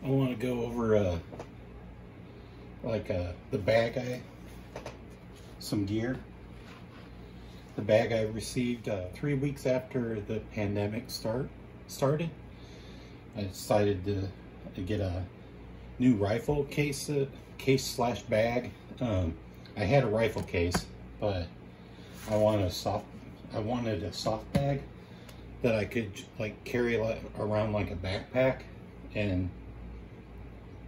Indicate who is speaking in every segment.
Speaker 1: I want to go over the bag some gear. The bag I received 3 weeks after the pandemic started. I decided to get a new rifle case slash bag. I had a rifle case, but I wanted a soft bag that I could like carry around like a backpack, and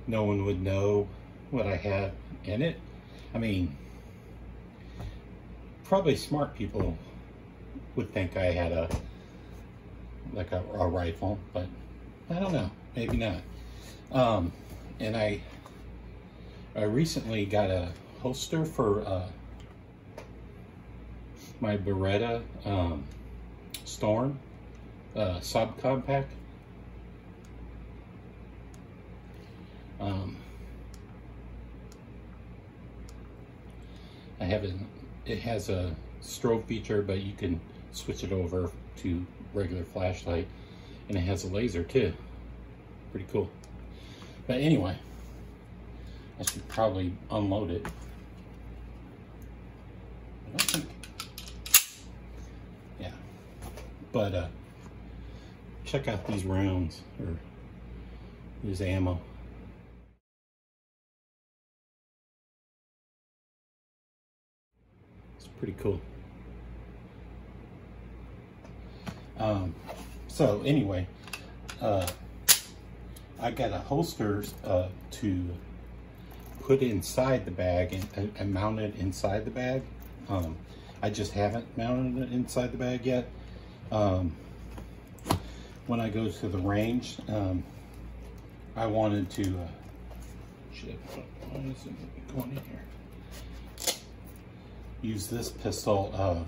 Speaker 1: no one would know what I had in it. I mean, probably smart people would think I had a rifle, but I don't know, maybe not. And I recently got a holster for my Beretta Storm subcompact. It has a strobe feature, but you can switch it over to regular flashlight, and it has a laser too. Pretty cool. But anyway, I should probably unload it. I don't think. Yeah. But check out these rounds, or this ammo. It's pretty cool. So anyway, I got a holster to put inside the bag and mount it inside the bag. I just haven't mounted it inside the bag yet. When I go to the range, I wanted to shit, why is it going in here? Use this pistol.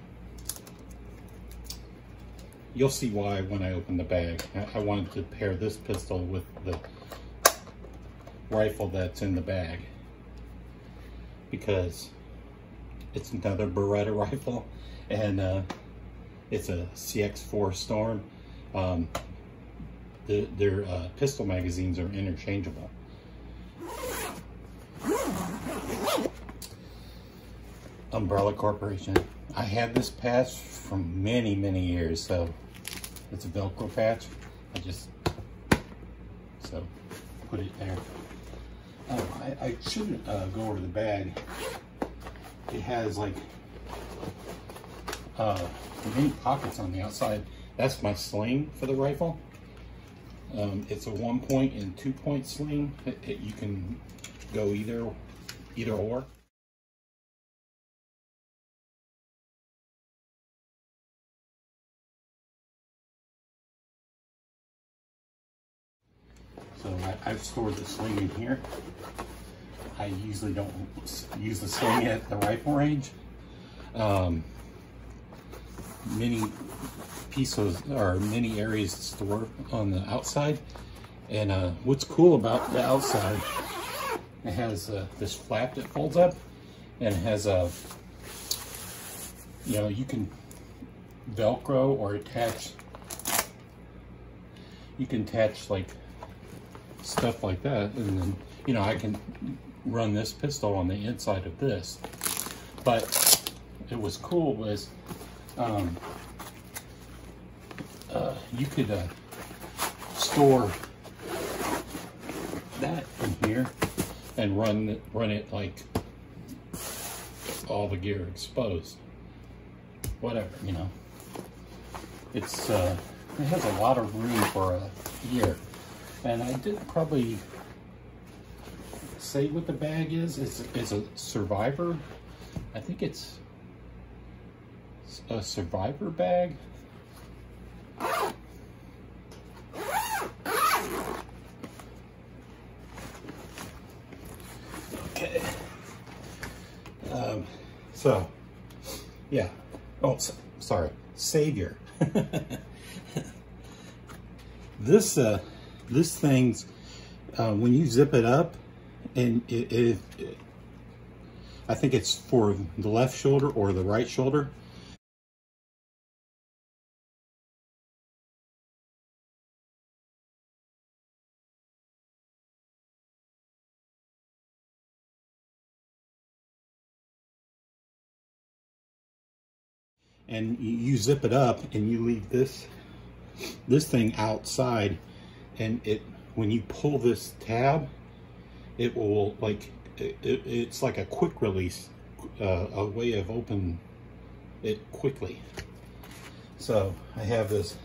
Speaker 1: You'll see why when I open the bag. I wanted to pair this pistol with the rifle that's in the bag, because it's another Beretta rifle, and it's a CX4 Storm. Their pistol magazines are interchangeable. Umbrella Corporation. I had this patch from many years, so it's a Velcro patch. I just put it there. I shouldn't go over the bag. It has like many pockets on the outside. That's my sling for the rifle. It's a 1-point and 2-point sling. You can go either or. So I've stored the sling in here. I usually don't use the sling at the rifle range. Many pieces or many areas to store on the outside. And what's cool about the outside, it has this flap that folds up, and it has a, you can Velcro or attach. You can attach like stuff like that, and then I can run this pistol on the inside of this. But it was cool was you could store that in here and run it like all the gear exposed. Whatever, it's it has a lot of room for gear. And I did probably say what the bag is. It's a Survivor. I think it's a Survivor bag. Okay. So, yeah. Oh, sorry. Savior. This thing's, when you zip it up, and I think it's for the left shoulder or the right shoulder. and you zip it up and you leave this thing outside, and when you pull this tab, it will it's like a quick release, a way of opening it quickly. So I have this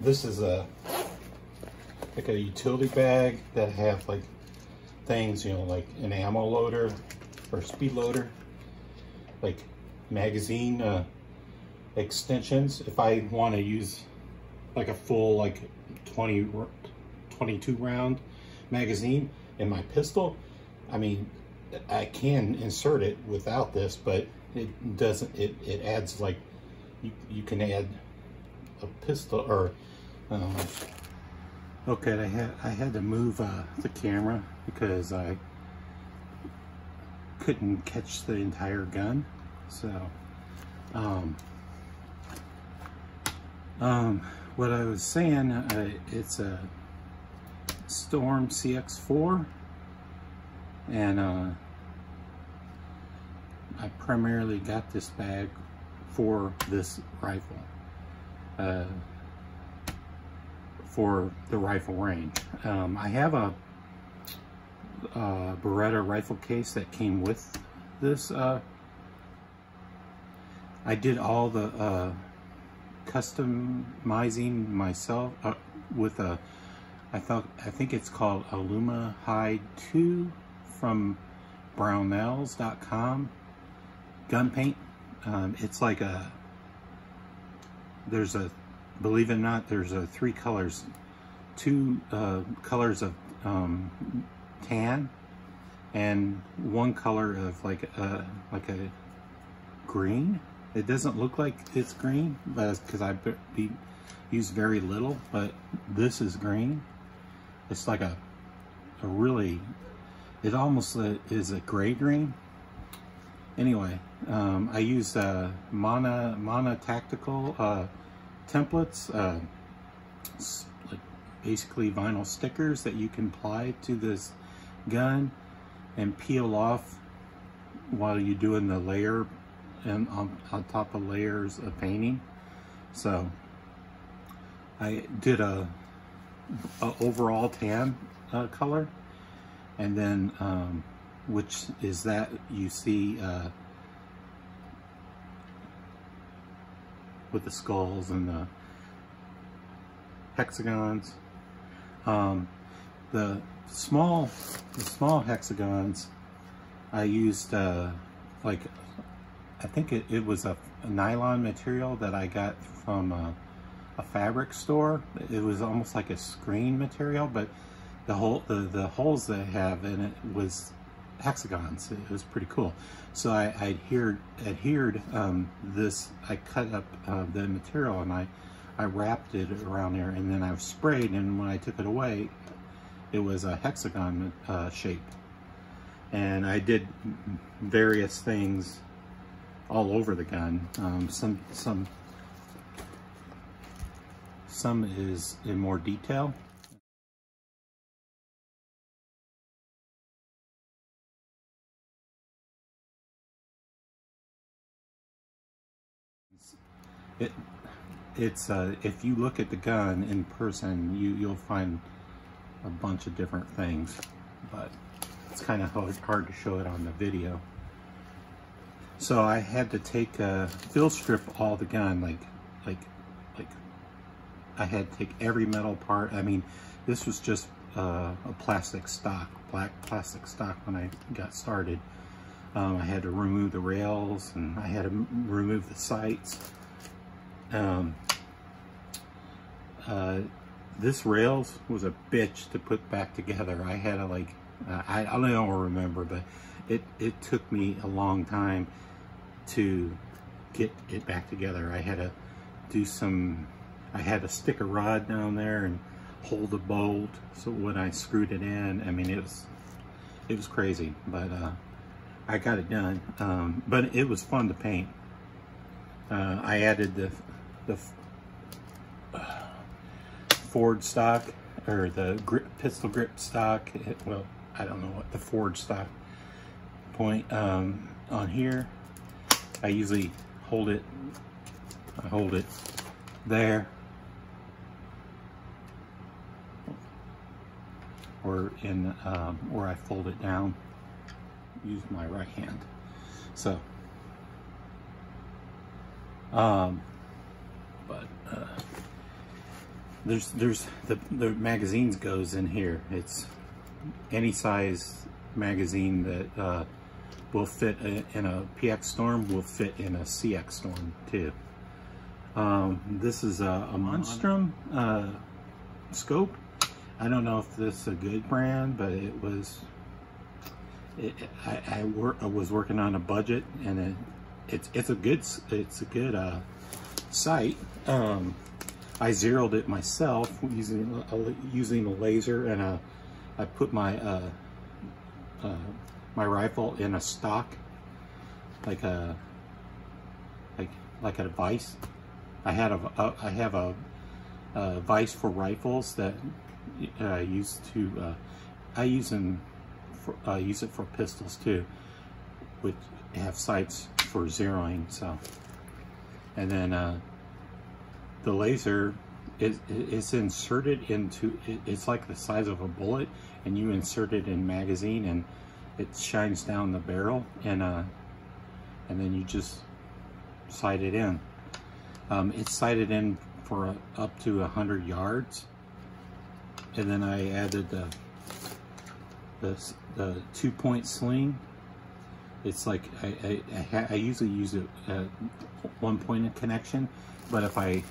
Speaker 1: is like a utility bag that have like things, you know, like an ammo loader or speed loader, like magazine extensions. If I want to use like a full like 22 round magazine in my pistol, I mean, I can insert it without this, but it doesn't, it adds like, you can add a pistol or okay, I had to move the camera because I couldn't catch the entire gun. So what I was saying, it's a Storm CX4, and I primarily got this bag for this rifle, for the rifle range. I have a Beretta rifle case that came with this. I did all the customizing myself with a, I think it's called Aluma Hide 2 from brownells.com gun paint. It's like believe it or not, there's three colors, two colors of tan and one color of like a green. It doesn't look like it's green, but because I use very little, but this is green. It's like a really, it almost is a gray green. Anyway, I use Mana Tactical templates, like basically vinyl stickers that you can apply to this gun and peel off while you're doing the layer and on top of layers of painting. So I did a overall tan color, and then which is that you see with the skulls and the hexagons. The small hexagons I used like, I think it was a nylon material that I got from a fabric store. It was almost like a screen material, but the holes they have in it was hexagons. It was pretty cool. So I adhered this. I cut up the material and I wrapped it around there, and then I sprayed, and when I took it away, it was a hexagon shape. And I did various things all over the gun. Some is in more detail. It's if you look at the gun in person, you'll find a bunch of different things, but it's kind of hard to show it on the video. So I had to take fill strip all the gun, like I had to take every metal part. I mean, this was just a plastic stock, black plastic stock when I got started. I had to remove the rails, and I had to remove the sights. This rails was a bitch to put back together. I had to like, I don't remember, but it took me a long time to get it back together. I had to do I had to stick a rod down there and hold a bolt, so when I screwed it in, I mean, it was crazy, but I got it done. But it was fun to paint. I added the forged stock, or the pistol grip stock. Well, I don't know what the forged stock point on here. I usually hold it, I hold it there, or in where I fold it down, use my right hand. So, there's the magazines goes in here. It's any size magazine that will fit in a PX Storm will fit in a CX Storm too. This is a Monstrum scope. I don't know if this is a good brand, but it was. I was working on a budget, and it's a good sight. I zeroed it myself using a laser, and I put my my rifle in a stock, like a vise. I have a vise for rifles that I use it for pistols too, which have sights for zeroing. So, and then the laser is inserted into, it's like the size of a bullet, and you insert it in magazine, and it shines down the barrel, and then you just sight it in. It's sighted in for up to 100 yards, and then I added the 2-point sling. It's like I usually use it at 1-point connection, but if I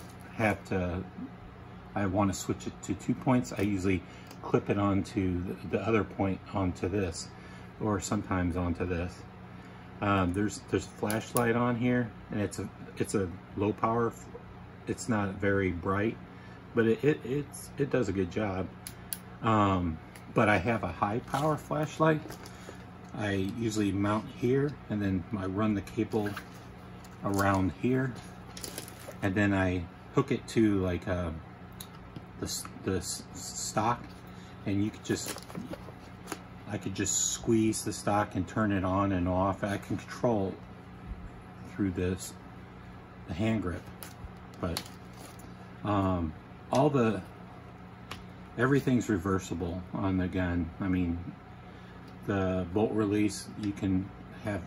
Speaker 1: want to switch it to 2 points, I usually clip it onto the other point onto this, or sometimes onto this. There's flashlight on here, and it's a low power. It's not very bright, but it does a good job. But I have a high power flashlight. I usually mount here, and then I run the cable around here, and then I hook it to like the stock, and I could just squeeze the stock and turn it on and off. I can control through the hand grip, but everything's reversible on the gun. I mean, the bolt release you can have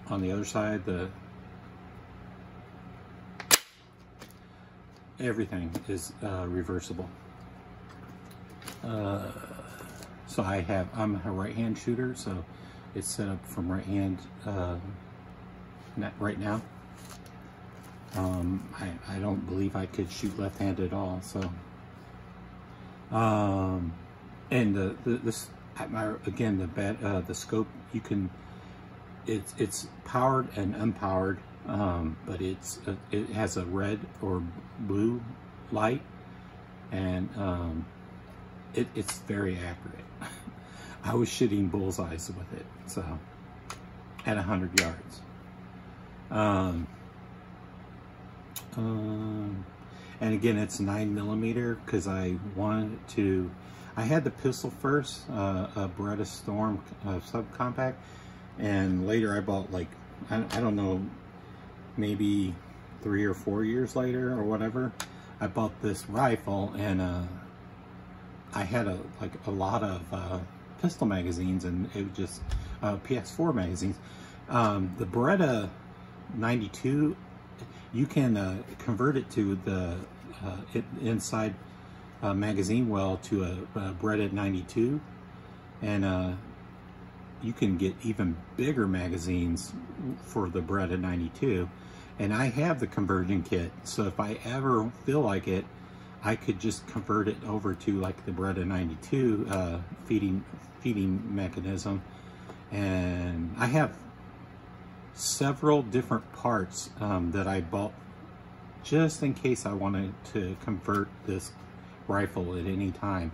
Speaker 1: on the other side. Everything is reversible. So I'm a right-hand shooter, so it's set up from right hand right now. I don't believe I could shoot left-handed at all. So, and the scope, you can, it's powered and unpowered, but it has a red or blue light, and it's very accurate. I was shooting bullseyes with it, so at 100 yards. And again, it's 9mm because I wanted to. I had the pistol first, a Beretta Storm subcompact, and later I bought, like, I don't know, maybe 3 or 4 years later or whatever, I bought this rifle, and I had a lot of pistol magazines, and it was just PX4 magazines. The Beretta 92, you can convert it to the inside magazine well to a Beretta 92, and you can get even bigger magazines for the Beretta 92. And I have the conversion kit, so if I ever feel like it, I could just convert it over to like the Beretta 92 feeding mechanism. And I have several different parts that I bought just in case I wanted to convert this rifle at any time.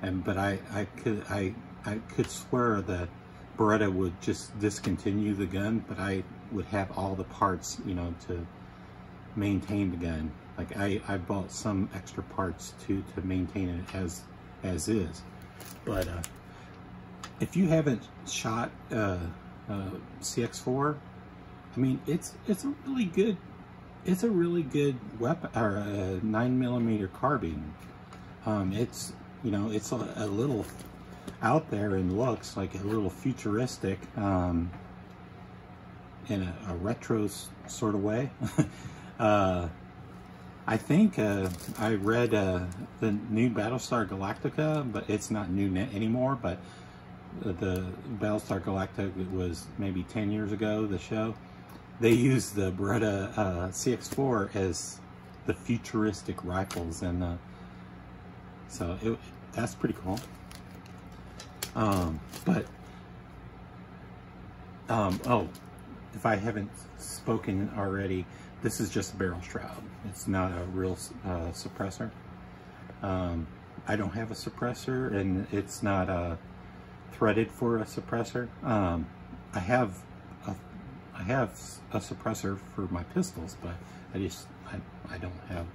Speaker 1: But I could swear that Beretta would just discontinue the gun, but I would have all the parts, you know, to maintain the gun. Like I bought some extra parts to maintain it as is. But if you haven't shot CX4, I mean, it's a really good weapon, or a 9mm carbine. It's, you know, it's a little out there and looks like a little futuristic, in a retro sort of way. I think I read the new Battlestar Galactica, but it's not new anymore, but the Battlestar Galactica was maybe 10 years ago, the show. They used the Beretta CX4 as the futuristic rifles, and so that's pretty cool. Oh, if I haven't spoken already, this is just a barrel shroud. It's not a real suppressor. I don't have a suppressor, and it's not threaded for a suppressor. I have a suppressor for my pistols, but I don't have,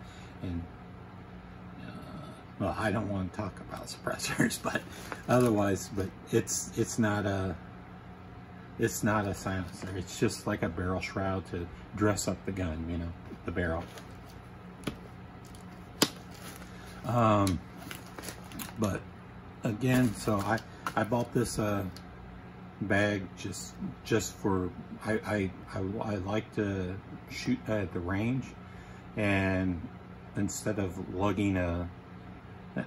Speaker 1: and well, I don't want to talk about suppressors, but otherwise, but it's not a silencer. It's just like a barrel shroud to dress up the gun, you know, the barrel. But again, so I bought this bag just for I like to shoot at the range, and instead of lugging an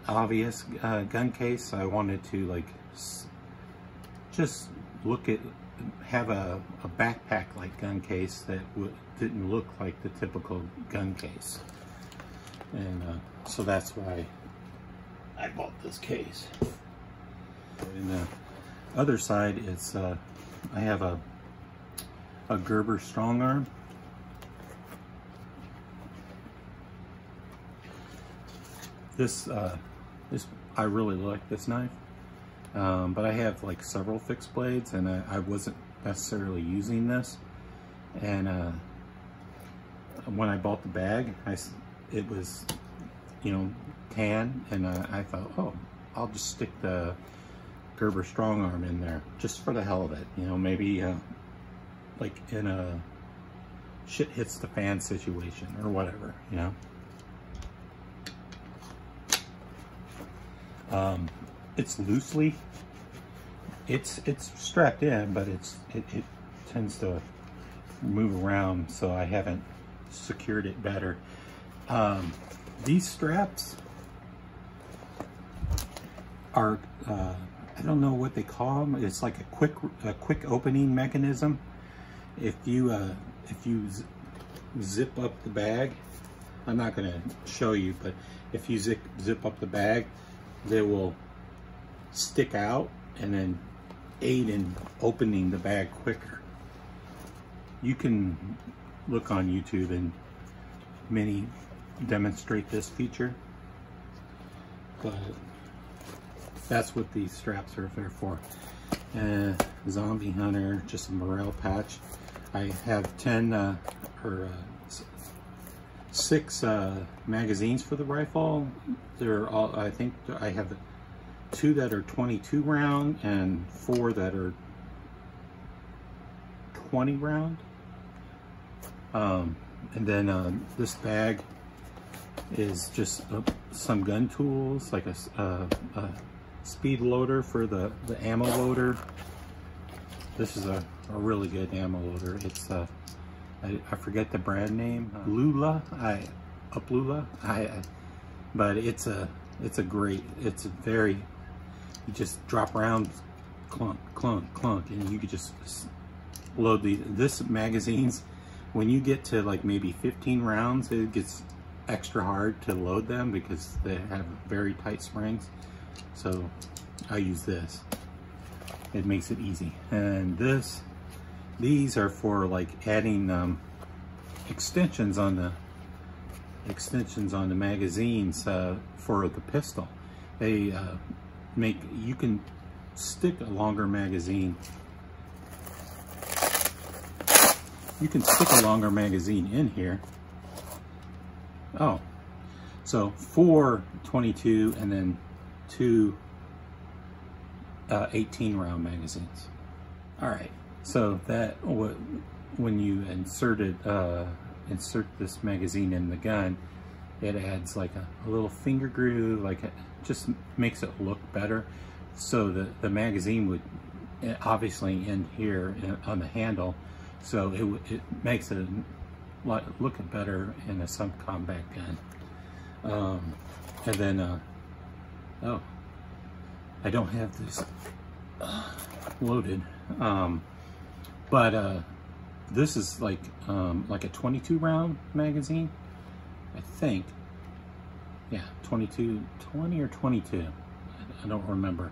Speaker 1: obvious gun case, I wanted to like just have a backpack like gun case that didn't look like the typical gun case, and so that's why I bought this case. And the other side, it's I have a Gerber strong arm. This I really like this knife, but I have like several fixed blades, and I wasn't necessarily using this. And when I bought the bag, it was, you know, tan, and I thought, oh, I'll just stick the Gerber strong arm in there just for the hell of it, you know, maybe like in a shit hits the fan situation or whatever, you know. It's loosely, it's strapped in, but it tends to move around, so I haven't secured it better. These straps are I don't know what they call them. It's like a quick opening mechanism. If you zip up the bag, I'm not going to show you, but if you zip up the bag, they will stick out and then aid in opening the bag quicker. You can look on YouTube and many demonstrate this feature, but that's what these straps are there for. Zombie Hunter, just a morale patch. I have 6 magazines for the rifle. They're all, I think I have 2 that are 22 round and 4 that are 20 round. And then this bag is just some gun tools, like a speed loader for the ammo loader. This is a really good ammo loader. It's I forget the brand name, Lula, but it's a great, it's a very, you just drop around, clunk, clunk, clunk, and you could just load this magazines. When you get to like maybe 15 rounds, it gets extra hard to load them because they have very tight springs. So I use this. It makes it easy. And these are for like adding extensions on the magazines for the pistol. They you can stick a longer magazine. You can stick a longer magazine in here. Oh, so 4 22 and then 2 18 round magazines. All right, so when you insert this magazine in the gun, it adds like a little finger groove, like it just makes it look better. So the magazine would obviously end here on the handle, so it makes it look better in a subcombat gun. And then oh, I don't have this loaded, but this is like a 22 round magazine, I think. Yeah, 20 or 22, I don't remember.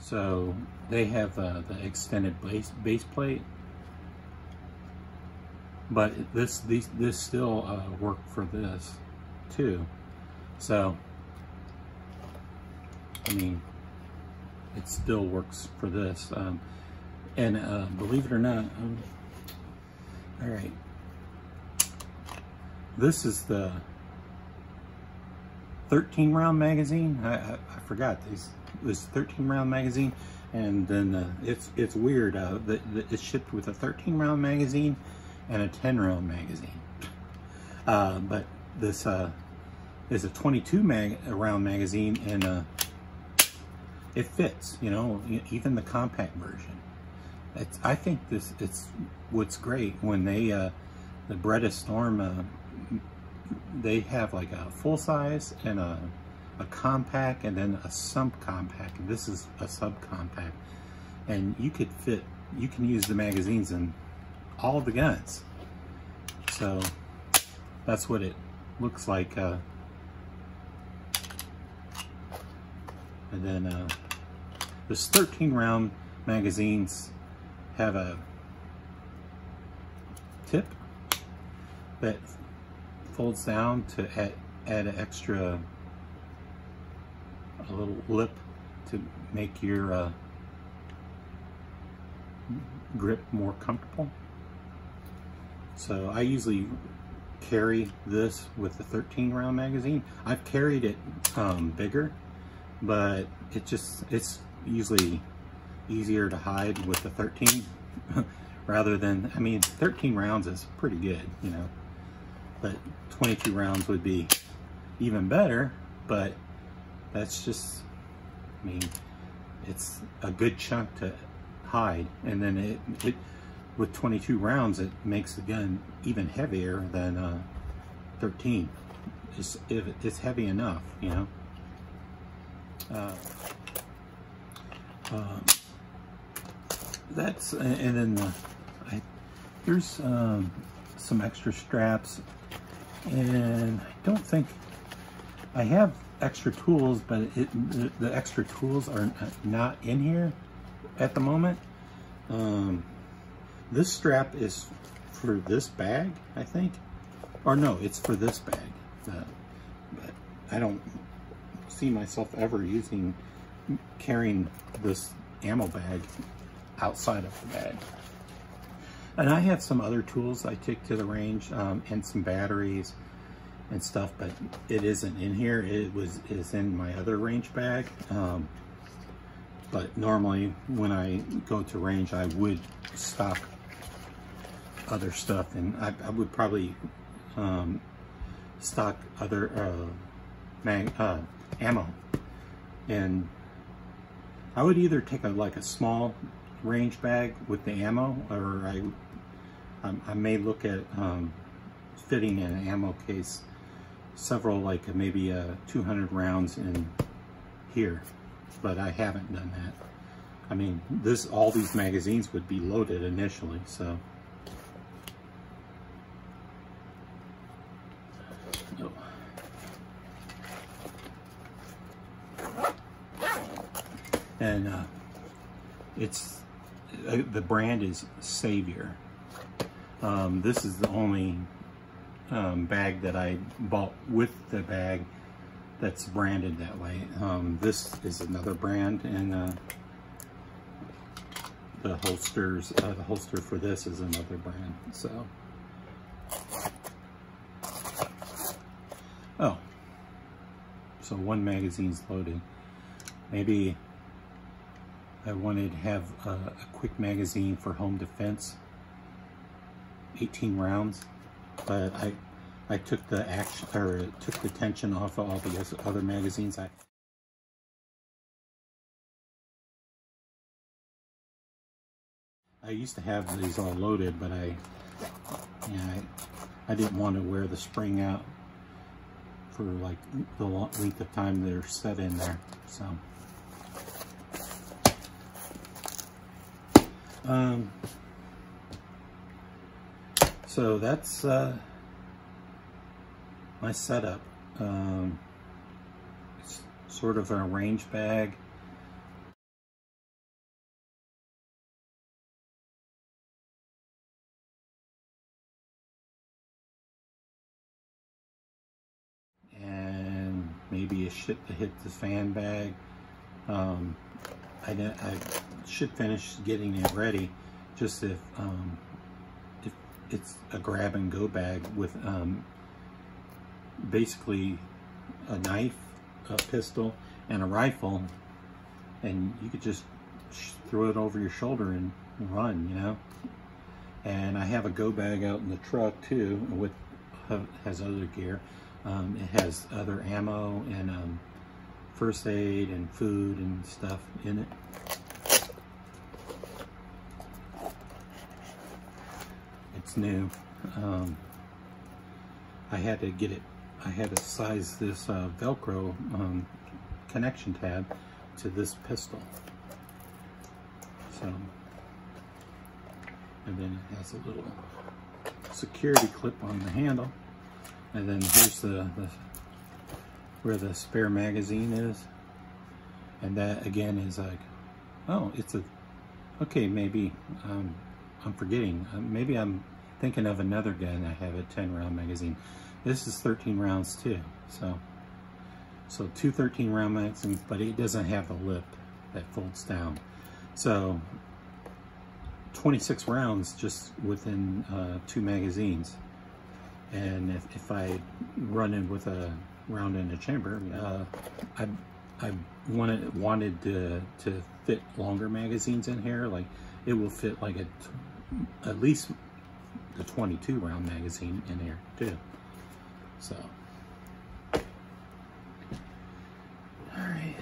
Speaker 1: So they have the extended base plate, but this still work for this too. So I mean, it still works for this. And believe it or not, all right, this is the 13 round magazine. I forgot this 13 round magazine, and then it's weird that it's shipped with a 13 round magazine and a 10 round magazine. But this is a 22 round magazine, and it fits, you know, even the compact version. I think it's what's great when they the Beretta Storm, they have like a full size and a compact, and then a subcompact. This is a subcompact, and you can use the magazines in all of the guns. So that's what it looks like. And then this 13 round magazines have a tip that folds down to add an extra, a little lip to make your grip more comfortable. So I usually carry this with the 13 round magazine. I've carried it bigger, but it's usually easier to hide with the 13 rather than, I mean, 13 rounds is pretty good, you know, but 22 rounds would be even better. But that's just, I mean, it's a good chunk to hide, and then it with 22 rounds, it makes the gun even heavier than 13. It's heavy enough, you know. That's, and then there's some extra straps, and I don't think I have extra tools, but the extra tools are not in here at the moment. This strap is for this bag, I think, or no, it's for this bag. But I don't see myself ever carrying this ammo bag outside of the bag. And I have some other tools I take to the range, and some batteries and stuff, but it isn't in here. It's in my other range bag. But normally when I go to range, I would stock other stuff, and I would probably stock other ammo. And I would either take like a small range bag with the ammo, or I may look at fitting in an ammo case several, like maybe 200 rounds in here, but I haven't done that. I mean, all these magazines would be loaded initially, so. Oh. And it's the brand is Savior. This is the only bag that I bought with the bag that's branded that way. This is another brand, and the holster for this is another brand. So, oh, so one magazine's loaded. Maybe I wanted to have a quick magazine for home defense, 18 rounds, but I took the tension off of all the other magazines. I used to have these all loaded, but I didn't want to wear the spring out for like the length of time they're set in there. So that's my setup. It's sort of a range bag. And maybe a shit to hit the fan bag. I should finish getting it ready, just if it's a grab and go bag with basically a knife, a pistol, and a rifle, and you could just throw it over your shoulder and run, you know. And I have a go bag out in the truck too, with has other gear. It has other ammo and first aid and food and stuff in it. It's new. I had to get it. I had to size this Velcro connection tab to this pistol. So, and then it has a little security clip on the handle. And then here's where the spare magazine is. And that again is like, oh, it's okay, maybe I'm forgetting. Maybe I'm thinking of another gun. I have a 10-round magazine. This is 13 rounds too. So two 13-round magazines, but it doesn't have the lip that folds down. So 26 rounds just within 2 magazines. And if I run in with a round in a chamber, I wanted to fit longer magazines in here. Like it will fit like at least the 22 round magazine in here too. So, all right,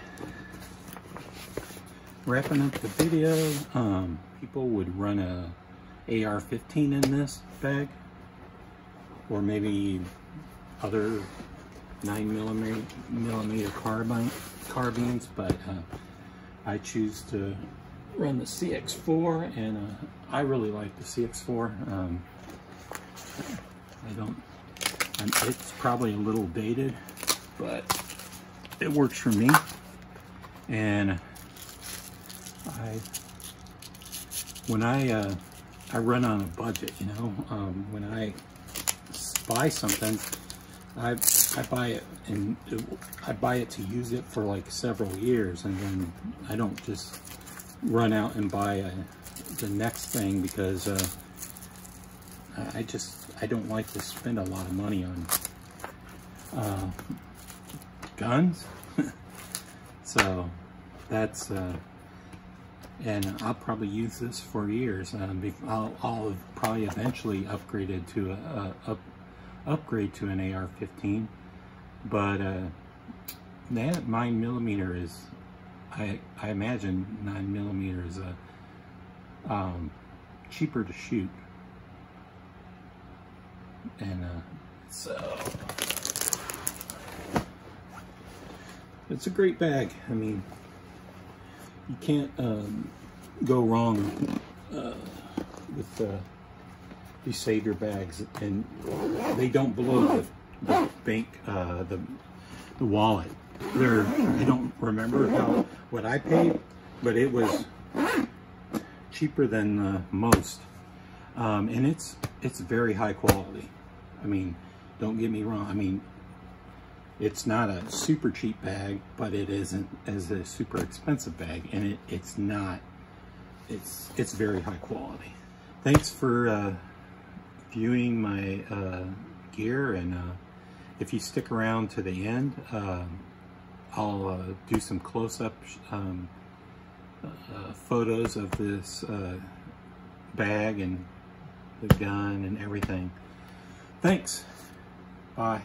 Speaker 1: wrapping up the video. People would run a AR-15 in this bag, or maybe other 9mm carbines, but I choose to run the CX4, and I really like the CX4. It's probably a little dated, but it works for me. And when I run on a budget, you know, when I buy something, I buy it, and I buy it to use it for like several years, and then I don't just run out and buy the next thing, because I don't like to spend a lot of money on guns. So that's and I'll probably use this for years. I'll probably eventually upgrade it to upgrade to an AR-15, but that 9mm is, I imagine 9mm is cheaper to shoot, and so it's a great bag. I mean, you can't go wrong with these Savior bags, and they don't blow the bank, the wallet. I don't remember what I paid, but it was cheaper than most, and it's very high quality. I mean, don't get me wrong. I mean, it's not a super cheap bag, but it isn't as a super expensive bag, and it's very high quality. Thanks for viewing my gear, and if you stick around to the end, I'll do some close-up photos of this bag and the gun and everything. Thanks. Bye.